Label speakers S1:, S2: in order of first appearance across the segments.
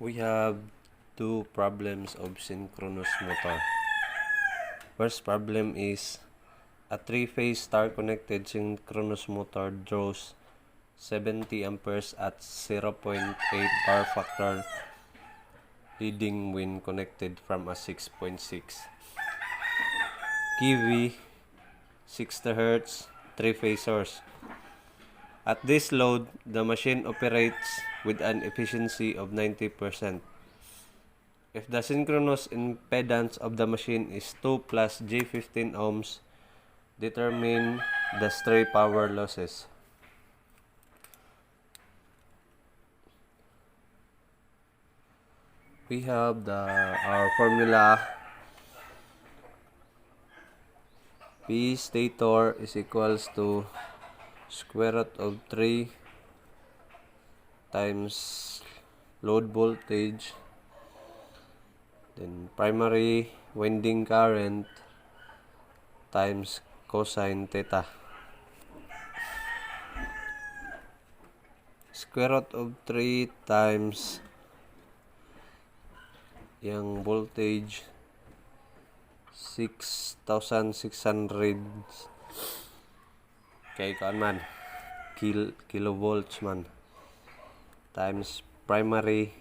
S1: We have two problems of synchronous motor. First problem is a three-phase star-connected synchronous motor draws 70 amperes at 0.8 power factor leading when connected from a 6.6 kV 60 Hz three-phase source. At this load, the machine operates with an efficiency of 90%. If the synchronous impedance of the machine is 2 plus J15 ohms, determine the stray power losses. We have our formula. P stator is equals to square root of 3 times load voltage, then primary winding current times cosine theta. Square root of 3 times yung voltage 6,600 kay kaan man kilovolts man times primary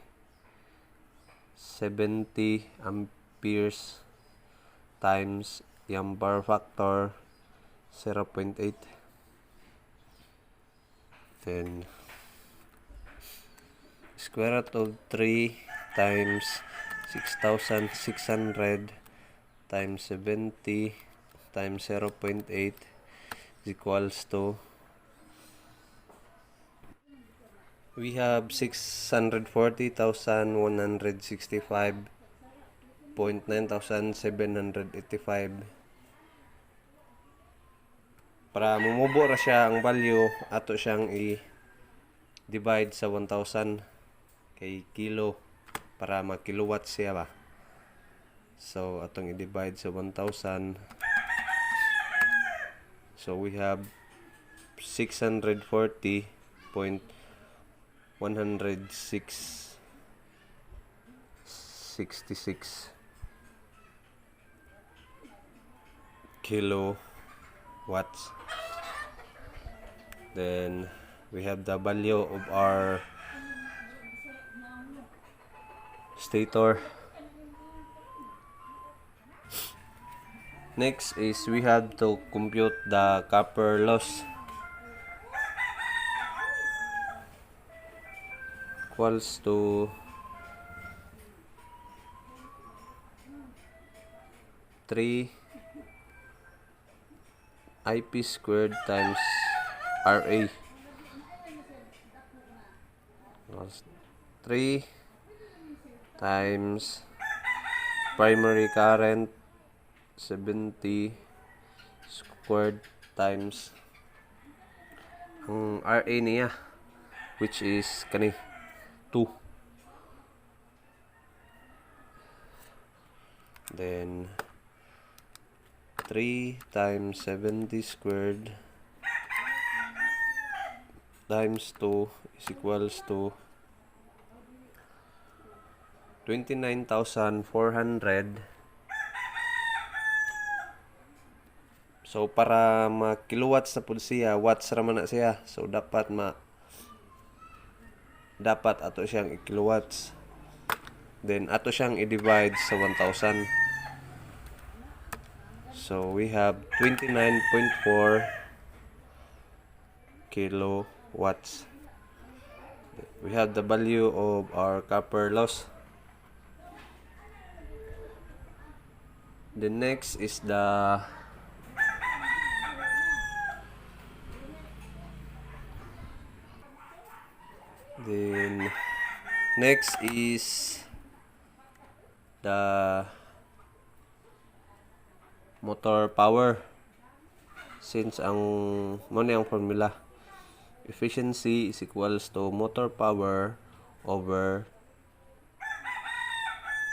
S1: 70 amperes times yung power factor 0.8, then square root of 3 times 6,600 times 70 times 0.8 is equals to, we have 640,165.9,785. Para mumubo ra siya ang value, ato siyang i-divide sa 1,000 kay kilo para mag-kilowatts siya ba. So, atong i-divide sa 1,000. So, we have 640.166 kilowatts. Then, we have the value of our stator. Next is we have to compute the copper loss. Equals to 3 IP squared times RA. 3 times primary current 70 squared times ang RA niya, which is kani 2. Then 3 times 70 squared times 2 is equals to 29,400. So para ma-kilowatts na pud siya, watts ra man na siya. So dapat ato siyang i-kilowatts. Then ato siyang i-divide sa 1,000. So we have 29.4 kilowatts. We have the value of our copper loss. The next is the motor power. Since ang muna yung formula, efficiency is equals to motor power over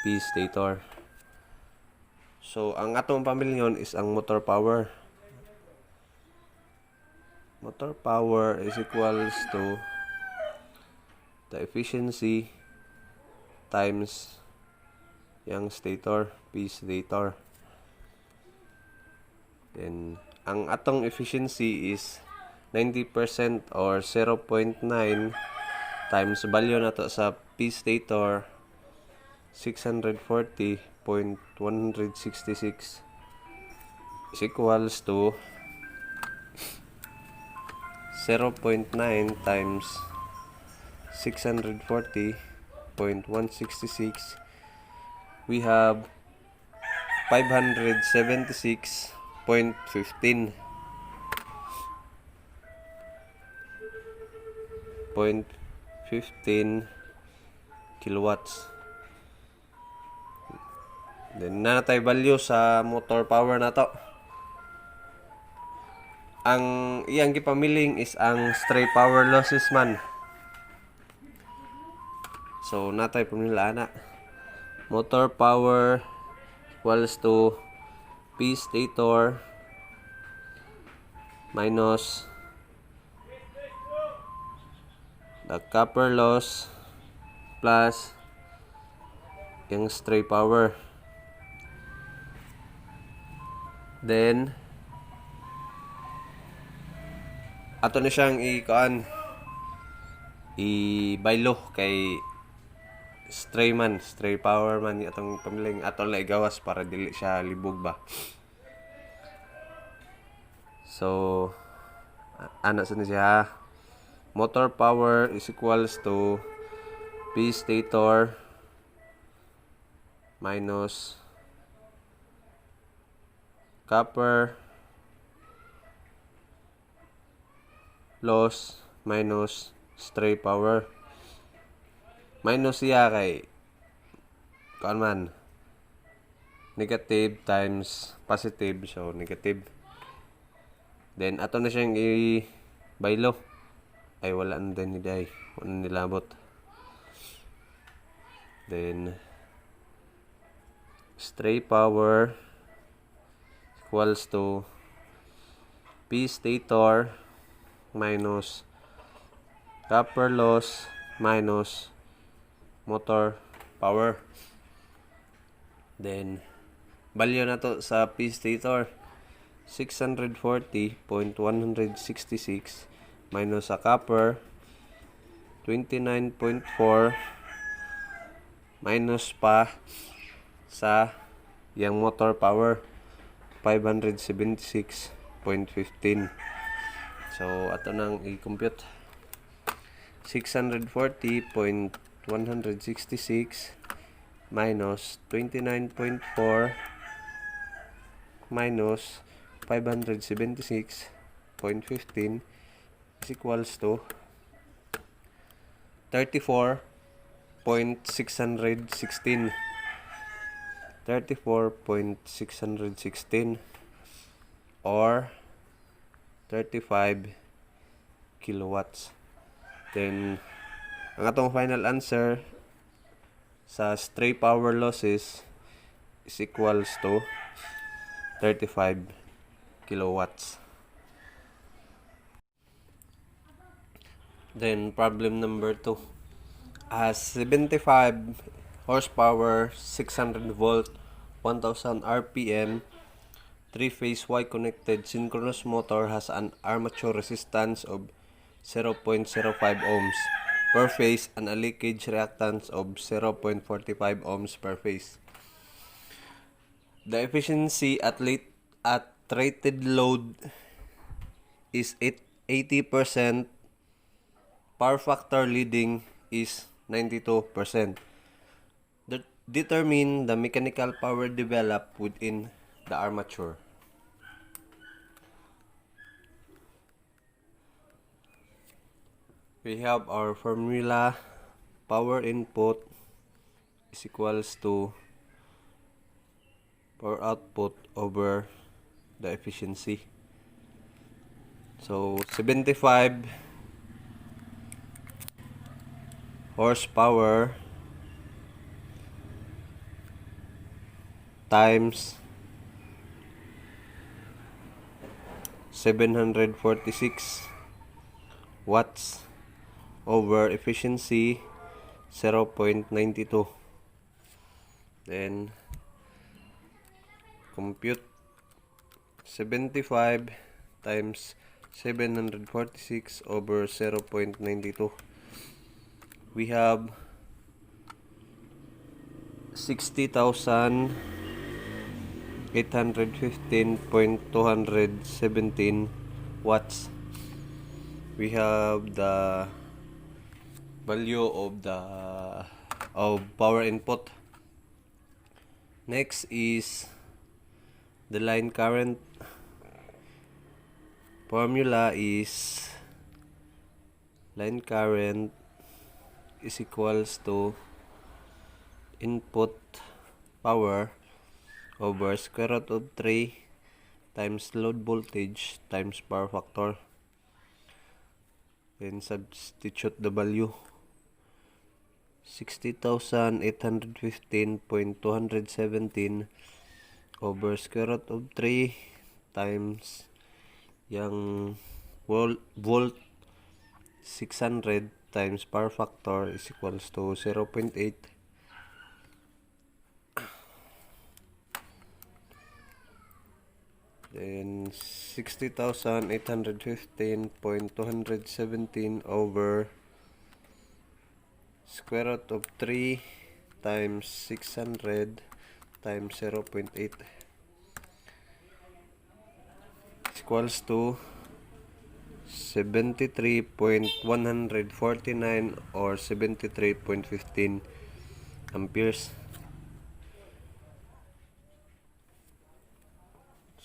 S1: P stator. So ang atong pamilyon is ang motor power. Motor power is equals to the efficiency times yung stator, P stator. Then, ang atong efficiency is 90% or 0.9 times value na to sa P stator 640.166 is equals to 0.9 times 640.166. We have 576.15 kilowatts. Then nanatay value sa motor power na to. Ang iyang gipamiling is ang stray power losses man. So natay pamila ana. Motor power equals to P stator minus the copper loss plus yung stray power. Then ato na siyang i-baylo kay stray power man atong pamiling ato na igawas para dili siya libog ba. So ana sa siya, motor power is equals to P stator minus copper loss minus stray power. Minus siya kay kuan man negative times positive, so negative. Then ato na siyang i-baylo. Ay wala na din niday, wala nilabot. Then stray power equals to P stator minus copper loss minus motor power. Then value na to sa P stator 640.166 minus sa copper 29.4 minus pa sa yang motor power 576.15. So ato nang i-compute 640.166 minus 29.4 minus 576.15 is equals to 34.616 or 35 kilowatts. Then ang atong final answer sa stray power losses is equals to 35 kilowatts. Then problem number 2. A 75 horsepower, 600 volt, 1000 RPM, 3-phase Y connected synchronous motor has an armature resistance of 0.05 ohms per phase and a leakage reactance of 0.45 ohms per phase. The efficiency at rated load is 80%. Power factor leading is 92%. Determine the mechanical power developed within the armature. We have our formula. Power input is equals to power output over the efficiency. So 75 horsepower times 746 watts over efficiency 0.92. Then compute 75 times 746 over 0.92. We have 60,815.217 watts. We have the value of power input. Next is the line current. Formula is line current is equals to input power over square root of 3 times load voltage times power factor. Then substitute the value. 60,815.217 over square root of 3 times yung volt 600 times power factor is equals to 0.8. Then 60,815.217 over square root of 3 times 600 times 0.8 is equals to 73.149 or 73.15 amperes.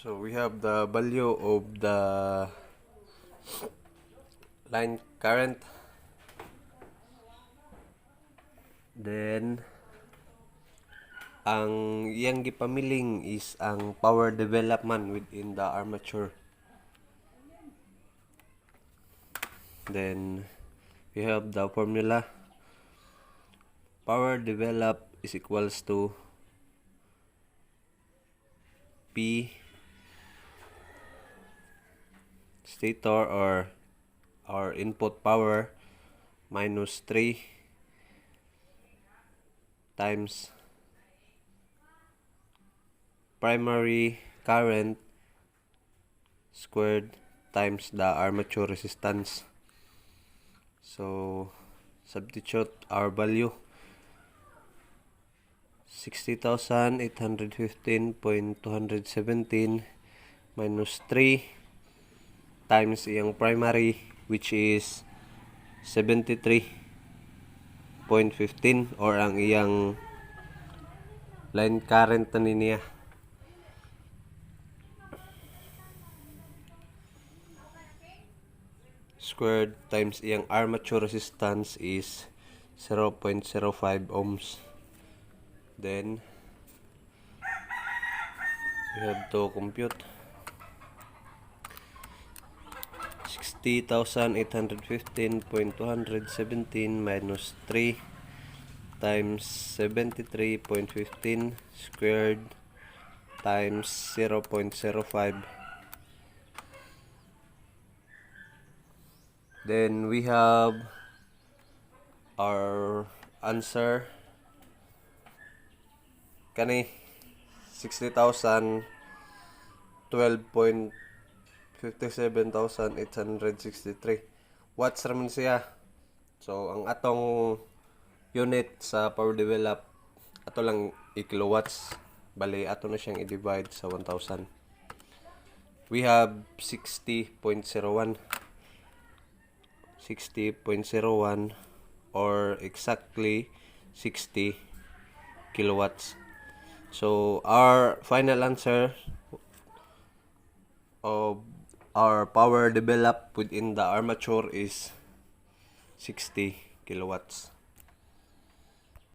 S1: So we have the value of the line current. Then ang iyang gipamiling is ang power development within the armature. Then we have the formula. Power develop is equals to P stator or our input power minus 3 times primary current squared times the armature resistance. So substitute our value. 60,815.217 minus 3 times iyang primary, which is 73.15 or ang iyang line current na niya. Squared times iyang armature resistance is 0.05 ohms. Then we have to compute 60,815.217 minus 3 times 73.15 squared times 0.05. Then we have our answer. Kani 60,000 12,57,863 watts raman siya. So ang atong unit sa power develop ato lang kilowatts, bali ato na siyang i-divide sa 1,000. We have 60.01 or exactly 60 kilowatts. So our final answer of our power developed within the armature is 60 kilowatts.